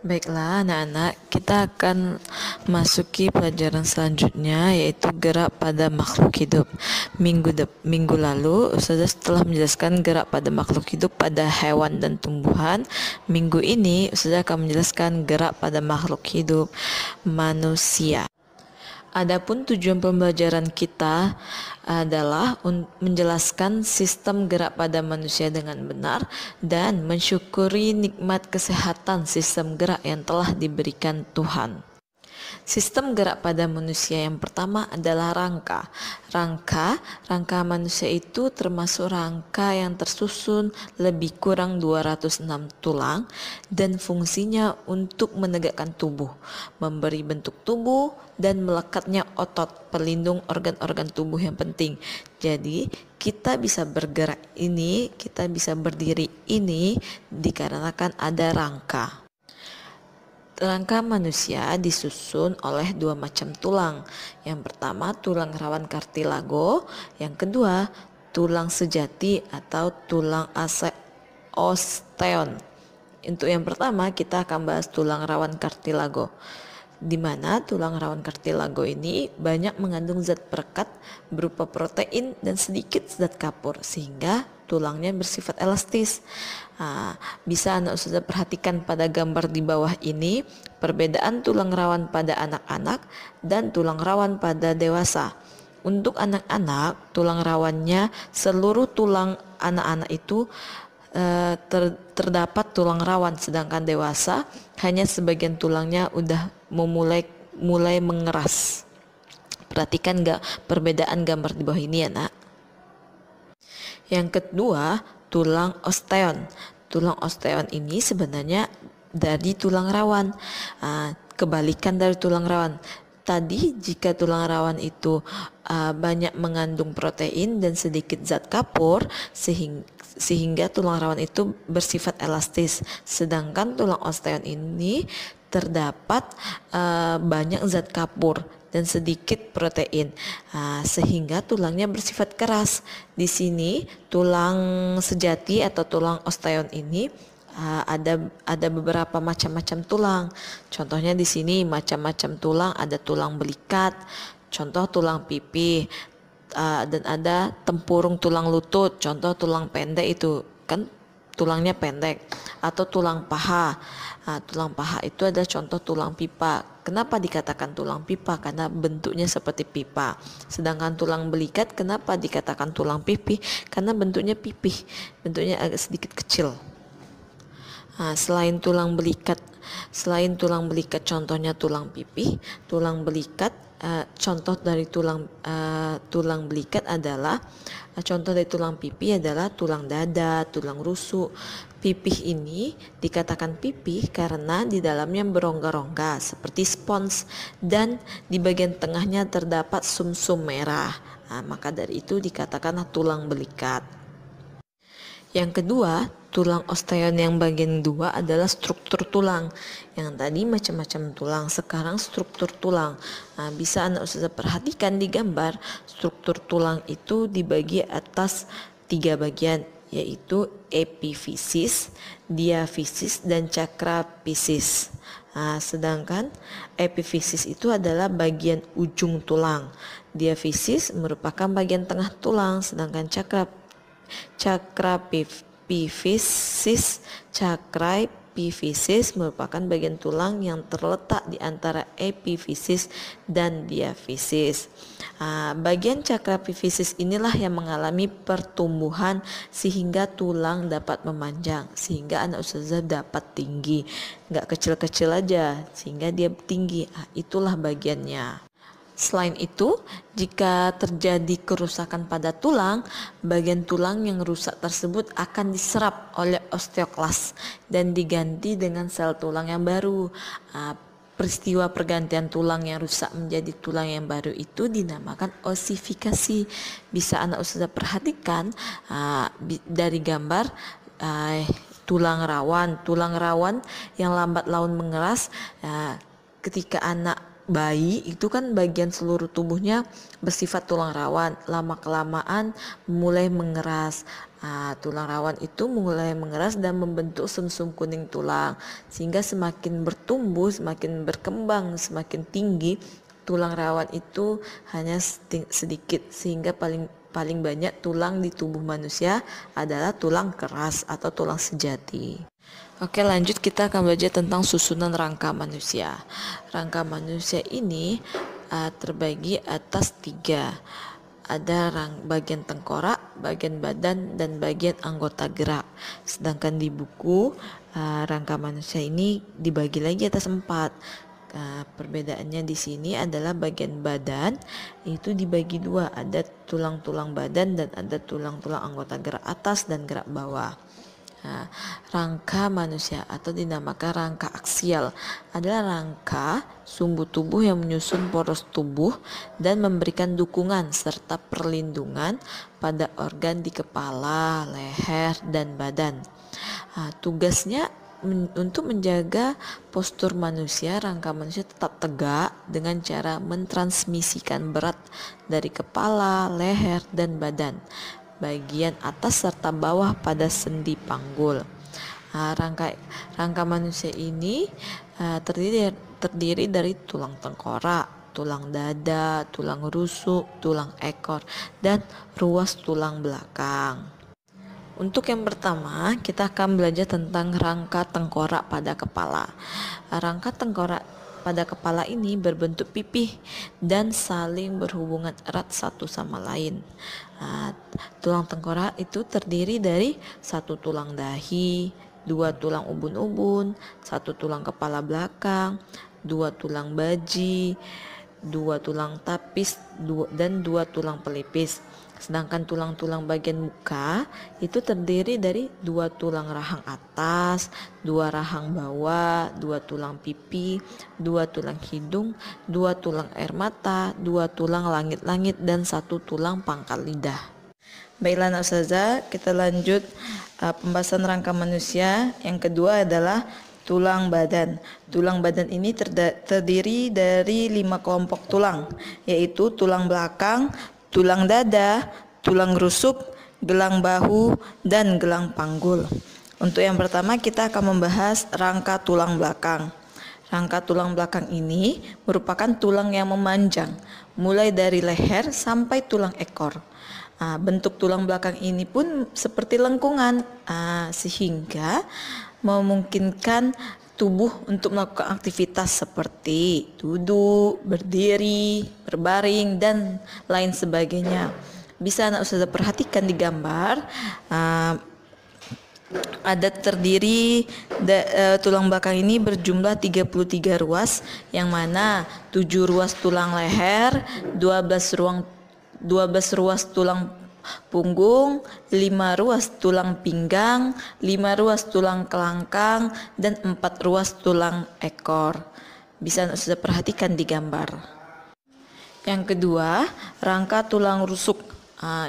Baiklah anak-anak, kita akan masuki pelajaran selanjutnya yaitu gerak pada makhluk hidup. Minggu lalu Ustazah telah menjelaskan gerak pada makhluk hidup pada hewan dan tumbuhan. Minggu ini Ustazah akan menjelaskan gerak pada makhluk hidup manusia. Adapun tujuan pembelajaran kita adalah menjelaskan sistem gerak pada manusia dengan benar dan mensyukuri nikmat kesehatan sistem gerak yang telah diberikan Tuhan. Sistem gerak pada manusia yang pertama adalah rangka. Rangka manusia itu termasuk rangka yang tersusun lebih kurang 206 tulang dan fungsinya untuk menegakkan tubuh, memberi bentuk tubuh dan melekatnya otot pelindung organ-organ tubuh yang penting. Jadi kita bisa bergerak ini, kita bisa berdiri ini dikarenakan ada rangka. Rangka manusia disusun oleh dua macam tulang. Yang pertama tulang rawan kartilago, yang kedua tulang sejati atau tulang osteon. Untuk yang pertama kita akan bahas tulang rawan kartilago, di mana tulang rawan kartilago ini banyak mengandung zat perekat berupa protein dan sedikit zat kapur sehingga tulangnya bersifat elastis. Bisa anak sudah perhatikan pada gambar di bawah ini perbedaan tulang rawan pada anak-anak dan tulang rawan pada dewasa. Untuk anak-anak, tulang rawannya seluruh tulang anak-anak itu terdapat tulang rawan, sedangkan dewasa hanya sebagian tulangnya udah mulai mengeras. Perhatikan perbedaan gambar di bawah ini ya nak. Yang kedua, tulang osteon. Tulang osteon ini sebenarnya dari tulang rawan. Kebalikan dari tulang rawan. Tadi jika tulang rawan itu banyak mengandung protein dan sedikit zat kapur sehingga tulang rawan itu bersifat elastis. Sedangkan tulang osteon ini terdapat banyak zat kapur dan sedikit protein, sehingga tulangnya bersifat keras. Di sini tulang sejati atau tulang osteon ini ada beberapa macam-macam tulang. Contohnya di sini macam-macam tulang, ada tulang belikat, contoh tulang pipi, dan ada tempurung tulang lutut, contoh tulang pendek itu kan tulangnya pendek, atau tulang paha. Tulang paha itu adalah contoh tulang pipa. Kenapa dikatakan tulang pipa? Karena bentuknya seperti pipa. Sedangkan tulang belikat kenapa dikatakan tulang pipi? Karena bentuknya pipih, bentuknya agak sedikit kecil. Selain tulang belikat contohnya tulang pipih, tulang belikat contoh dari tulang belikat adalah contoh dari tulang pipi adalah tulang dada, tulang rusuk. Pipih ini dikatakan pipih karena di dalamnya berongga-rongga seperti spons dan di bagian tengahnya terdapat sumsum merah. Maka dari itu dikatakan tulang belikat. Yang kedua, tulang osteon yang bagian dua adalah struktur tulang. Yang tadi macam-macam tulang, sekarang struktur tulang. Bisa anak sudah perhatikan di gambar, struktur tulang itu dibagi atas 3 bagian, yaitu epifisis, diafisis, dan cakrafisis. Sedangkan epifisis itu adalah bagian ujung tulang. Diafisis merupakan bagian tengah tulang, sedangkan cakrapifisis merupakan bagian tulang yang terletak di antara epifisis dan diafisis. Bagian cakrapifisis inilah yang mengalami pertumbuhan sehingga tulang dapat memanjang, sehingga anak ustazah dapat tinggi, nggak kecil-kecil aja, sehingga dia tinggi. Itulah bagiannya. Selain itu, jika terjadi kerusakan pada tulang, bagian tulang yang rusak tersebut akan diserap oleh osteoklas dan diganti dengan sel tulang yang baru. Peristiwa pergantian tulang yang rusak menjadi tulang yang baru itu dinamakan osifikasi. Bisa anak sudah perhatikan dari gambar tulang rawan yang lambat laun mengeras. Ketika anak bayi itu kan bagian seluruh tubuhnya bersifat tulang rawan, lama kelamaan mulai mengeras. Tulang rawan itu mulai mengeras dan membentuk sumsum kuning tulang, sehingga semakin bertumbuh, semakin berkembang, semakin tinggi, tulang rawan itu hanya sedikit, sehingga paling banyak tulang di tubuh manusia adalah tulang keras atau tulang sejati. Oke, lanjut kita akan belajar tentang susunan rangka manusia. Rangka manusia ini terbagi atas 3. Ada bagian tengkorak, bagian badan, dan bagian anggota gerak. Sedangkan di buku rangka manusia ini dibagi lagi atas 4. Perbedaannya di sini adalah bagian badan itu dibagi 2, ada tulang-tulang badan dan ada tulang-tulang anggota gerak atas dan gerak bawah. Rangka manusia atau dinamakan rangka aksial adalah rangka sumbu tubuh yang menyusun poros tubuh dan memberikan dukungan serta perlindungan pada organ di kepala, leher, dan badan. Tugasnya untuk menjaga postur manusia, rangka manusia tetap tegak dengan cara mentransmisikan berat dari kepala, leher, dan badan, bagian atas serta bawah pada sendi panggul. Rangka manusia ini terdiri dari tulang tengkorak, tulang dada, tulang rusuk, tulang ekor, dan ruas tulang belakang. Untuk yang pertama, kita akan belajar tentang rangka tengkorak pada kepala. Rangka tengkorak pada kepala ini berbentuk pipih dan saling berhubungan erat satu sama lain. Tulang tengkorak itu terdiri dari 1 tulang dahi, 2 tulang ubun-ubun, 1 tulang kepala belakang, 2 tulang baji, 2 tulang tapis, dan 2 tulang pelipis. Sedangkan tulang-tulang bagian muka itu terdiri dari 2 tulang rahang atas, 2 rahang bawah, 2 tulang pipi, 2 tulang hidung, 2 tulang air mata, 2 tulang langit-langit, dan 1 tulang pangkal lidah. Baiklah anak ustazah, kita lanjut pembahasan rangka manusia. Yang kedua adalah tulang badan. Tulang badan ini terdiri dari 5 kelompok tulang, yaitu tulang belakang, tulang dada, tulang rusuk, gelang bahu, dan gelang panggul. Untuk yang pertama kita akan membahas rangka tulang belakang. Rangka tulang belakang ini merupakan tulang yang memanjang, mulai dari leher sampai tulang ekor. Bentuk tulang belakang ini pun seperti lengkungan, sehingga memungkinkan tubuh untuk melakukan aktivitas seperti duduk, berdiri, berbaring, dan lain sebagainya. Bisa anak ustazah perhatikan di gambar, ada terdiri tulang belakang ini berjumlah 33 ruas, yang mana 7 ruas tulang leher, 12 ruas tulang punggung, 5 ruas tulang pinggang, 5 ruas tulang kelangkang, dan 4 ruas tulang ekor. Bisa sudah perhatikan di gambar. Yang kedua, rangka tulang rusuk.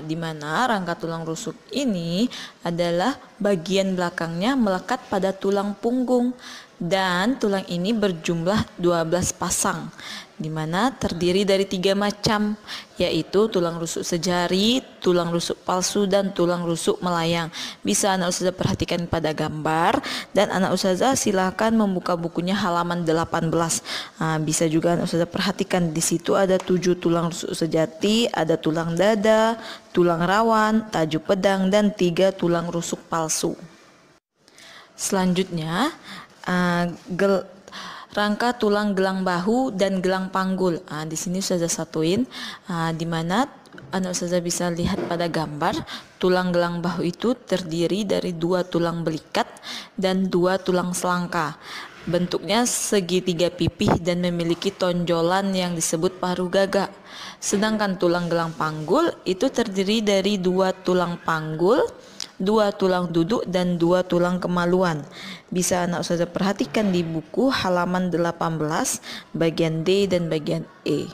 Di mana rangka tulang rusuk ini adalah bagian belakangnya melekat pada tulang punggung, dan tulang ini berjumlah 12 pasang, di mana terdiri dari 3 macam, yaitu tulang rusuk sejari, tulang rusuk palsu, dan tulang rusuk melayang. Bisa anak ustazah perhatikan pada gambar, dan anak ustazah silakan membuka bukunya halaman 18. Bisa juga anak ustazah perhatikan di situ ada 7 tulang rusuk sejati, ada tulang dada, tulang rawan, tajuk pedang, dan 3 tulang rusuk palsu. Selanjutnya rangka tulang gelang bahu dan gelang panggul. Di sini ustazah satuin, di mana anak ustazah bisa lihat pada gambar tulang gelang bahu itu terdiri dari 2 tulang belikat dan 2 tulang selangka. Bentuknya segitiga pipih dan memiliki tonjolan yang disebut paruh gagak. Sedangkan tulang gelang panggul itu terdiri dari 2 tulang panggul, 2 tulang duduk, dan 2 tulang kemaluan. Bisa anak ustazah perhatikan di buku halaman 18 bagian D dan bagian E.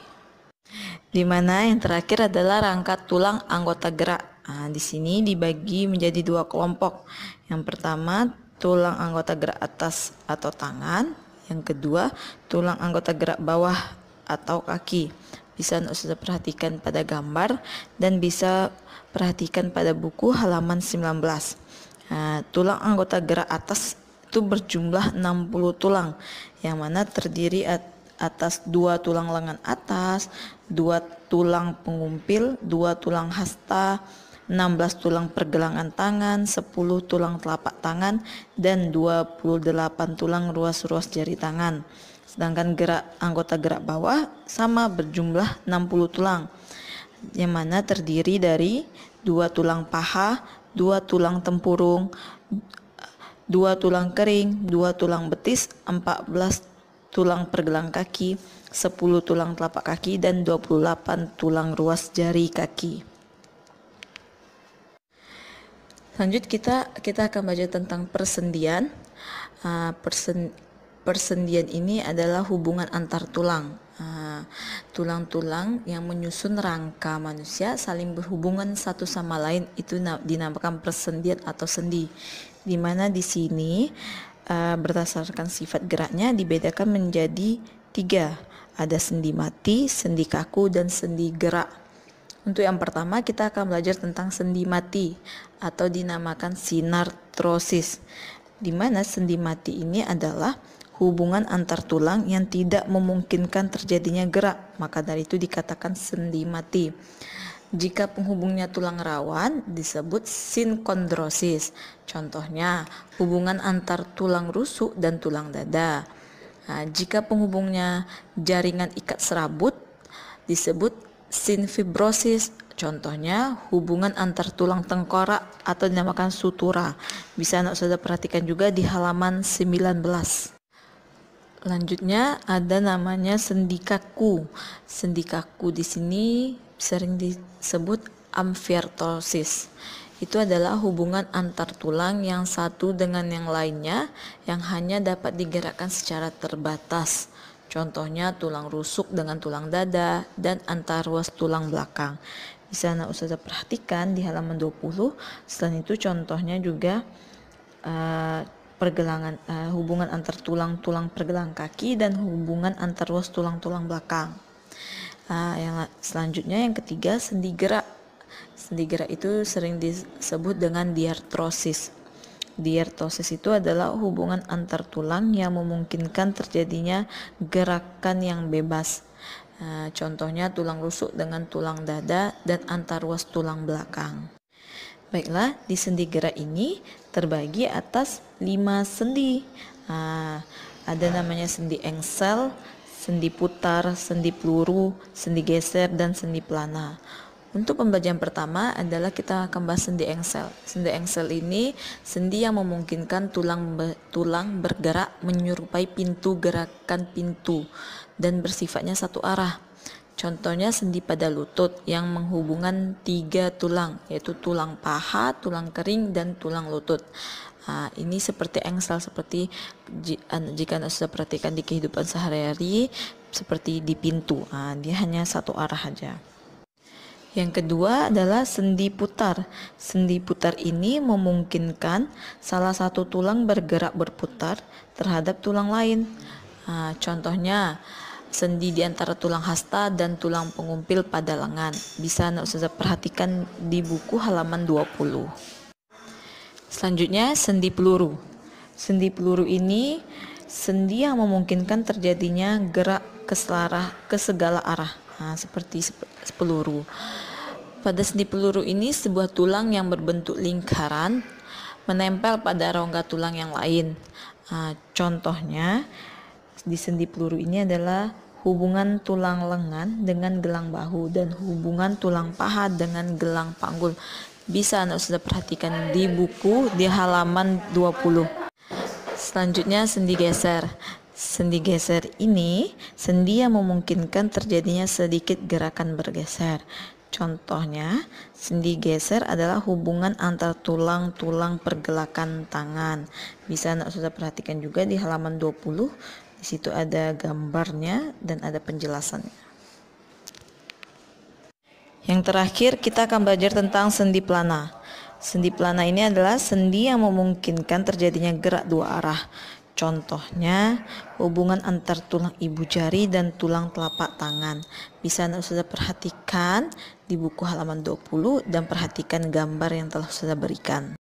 Di mana yang terakhir adalah rangka tulang anggota gerak. Di sini dibagi menjadi 2 kelompok. Yang pertama tulang anggota gerak atas atau tangan. Yang kedua tulang anggota gerak bawah atau kaki. Bisa Ustazah perhatikan pada gambar dan bisa perhatikan pada buku halaman 19. Tulang anggota gerak atas itu berjumlah 60 tulang, yang mana terdiri atas 2 tulang lengan atas, 2 tulang pengumpil, 2 tulang hasta, 16 tulang pergelangan tangan, 10 tulang telapak tangan, dan 28 tulang ruas-ruas jari tangan. Sedangkan anggota gerak bawah sama berjumlah 60 tulang, yang mana terdiri dari 2 tulang paha, 2 tulang tempurung, 2 tulang kering, 2 tulang betis, 14 tulang pergelang kaki, 10 tulang telapak kaki, dan 28 tulang ruas jari kaki. Lanjut kita akan belajar tentang persendian. Persendian ini adalah hubungan antar tulang. Tulang-tulang yang menyusun rangka manusia saling berhubungan satu sama lain, itu dinamakan persendian atau sendi. Di mana di sini berdasarkan sifat geraknya dibedakan menjadi 3. Ada sendi mati, sendi kaku, dan sendi gerak. Untuk yang pertama kita akan belajar tentang sendi mati atau dinamakan sinartrosis, di mana sendi mati ini adalah hubungan antar tulang yang tidak memungkinkan terjadinya gerak, maka dari itu dikatakan sendi mati. Jika penghubungnya tulang rawan disebut sinkondrosis. Contohnya hubungan antar tulang rusuk dan tulang dada. Jika penghubungnya jaringan ikat serabut disebut sinfibrosis. Contohnya hubungan antar tulang tengkorak atau dinamakan sutura. Bisa anak saudara perhatikan juga di halaman 19. Lanjutnya ada namanya sendi kaku. Sendi kaku di sini sering disebut amfiartrosis. Itu adalah hubungan antar tulang yang satu dengan yang lainnya yang hanya dapat digerakkan secara terbatas. Contohnya tulang rusuk dengan tulang dada dan antar ruas tulang belakang. Bisa anak ustazah perhatikan di halaman 20. Selain itu contohnya juga hubungan antar tulang-tulang pergelangan kaki dan hubungan antar ruas tulang-tulang belakang. Yang selanjutnya yang ketiga sendi gerak. Sendi gerak itu sering disebut dengan diartrosis. Diartrosis itu adalah hubungan antar tulang yang memungkinkan terjadinya gerakan yang bebas. Contohnya tulang rusuk dengan tulang dada dan antar ruas tulang belakang. Baiklah, di sendi gerak ini terbagi atas 5 sendi. Ada namanya sendi engsel, sendi putar, sendi peluru, sendi geser, dan sendi pelana. Untuk pembelajaran pertama adalah kita akan bahas sendi engsel. Sendi engsel ini sendi yang memungkinkan tulang bergerak menyerupai pintu gerakan pintu dan bersifatnya satu arah. Contohnya sendi pada lutut yang menghubungkan 3 tulang, yaitu tulang paha, tulang kering, dan tulang lutut. Ini seperti engsel, seperti jika Anda sudah perhatikan di kehidupan sehari-hari seperti di pintu. Dia hanya satu arah saja. Yang kedua adalah sendi putar. Sendi putar ini memungkinkan salah satu tulang bergerak berputar terhadap tulang lain. Contohnya sendi di antara tulang hasta dan tulang pengumpil pada lengan. Bisa Anda sudah perhatikan di buku halaman 20. Selanjutnya sendi peluru. Sendi peluru ini sendi yang memungkinkan terjadinya gerak ke segala arah, seperti peluru. Pada sendi peluru ini sebuah tulang yang berbentuk lingkaran menempel pada rongga tulang yang lain. Contohnya di sendi peluru ini adalah hubungan tulang lengan dengan gelang bahu dan hubungan tulang paha dengan gelang panggul. Bisa Anda sudah perhatikan di buku di halaman 20. Selanjutnya sendi geser. Sendi geser ini sendi yang memungkinkan terjadinya sedikit gerakan bergeser. Contohnya, sendi geser adalah hubungan antar tulang-tulang pergelakan tangan. Bisa Anda sudah perhatikan juga di halaman 20. Di situ ada gambarnya dan ada penjelasannya. Yang terakhir kita akan belajar tentang sendi pelana. Sendi pelana ini adalah sendi yang memungkinkan terjadinya gerak 2 arah. Contohnya, hubungan antar tulang ibu jari dan tulang telapak tangan. Bisa Anda sudah perhatikan di buku halaman 20 dan perhatikan gambar yang telah sudah berikan.